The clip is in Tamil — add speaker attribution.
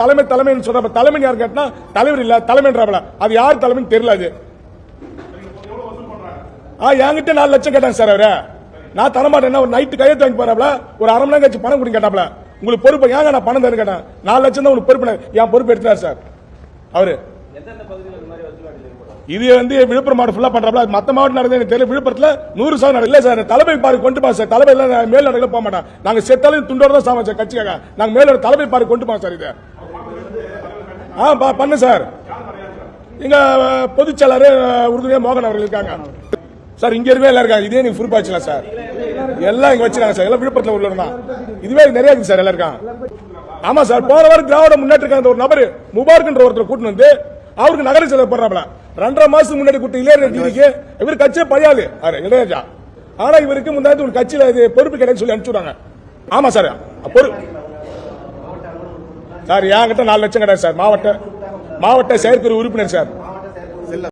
Speaker 1: தலைமைன்னு சொல்ற தலைமை யார் கேட்டா தலைவர் இல்ல தலைமைன்றாப்ல அது யார் தலைமைன்னு தெரியல. அது என்கிட்ட 4 லட்சம் கேட்டாங்க சார். அவரு நான் தரமாட்டேன். ஒரு நைட்டு கையெழுத்து வாங்கி போறாப்ல ஒரு அரை மணி நேரம் கழிச்சு பணம் கொடுங்க கேட்டாப்ல. உங்களுக்கு பொறுப்பு ஏங்க நான் பணம் தரேன்னு கேட்டேன். 4 லட்சம் தான் உங்களுக்கு பொறுப்பு. என் பொறுப்பு எடுத்தார் சார் அவரு. இது விழுப்புரம் மாவட்டம் ஃபுல்லா பண்றாப்ல. மத்த மாவட்டம் நடந்தது எனக்கு தெரியல. விழுப்புரத்துல 100% நடக்கல சார். தலைமை பாரு கொண்டு பா சார். தலைமை எல்லாம் மேல் நடக்கல போக மாட்டேன். நாங்க செத்தாலும் துண்டோட தான் சாம சார் கட்சிக்காக. நாங்க மேல தலைமை பாரு கொண்டு பா சார். இது பண்ணு சார். எங்க பொதுச் செயலாளர் உறுதுணையா மோகன் அவர்கள் இருக்காங்க சார். இங்க இருக்கவே எல்லாம் இருக்காங்க. இதே நீங்க புரிப்பாச்சுல சார். எல்லாம் இங்க வச்சிருக்காங்க சார். எல்லாம் விழுப்புரத்துல உள்ள தான். இதுவே நிறைய இருக்கு சார். எல்லாம் இருக்காங்க. ஆமா சார். போன வாரம் திராவிட முன்னேற்ற ஒரு நபர் முபாரக்ன்ற ஒருத்தர் கூட்டு வந்து அவருக்கு நகர செலவு போடுறாப்ல. 2.5 மாசத்துக்கு முன்னாடி கூட்ட இளையராஜா இவர் கட்சியை பழையாது இளையராஜா. ஆனா இவருக்கு முன்னாடி ஒரு கட்சியில பொறுப்பு கிடையாது சொல்லி அனுப்பிச்சுடுறாங்க. ஆமா சார். சார் என்கிட்ட 4 லட்சம் கிடையாது சார். மாவட்ட செயற்குழு உறுப்பினர் சார்.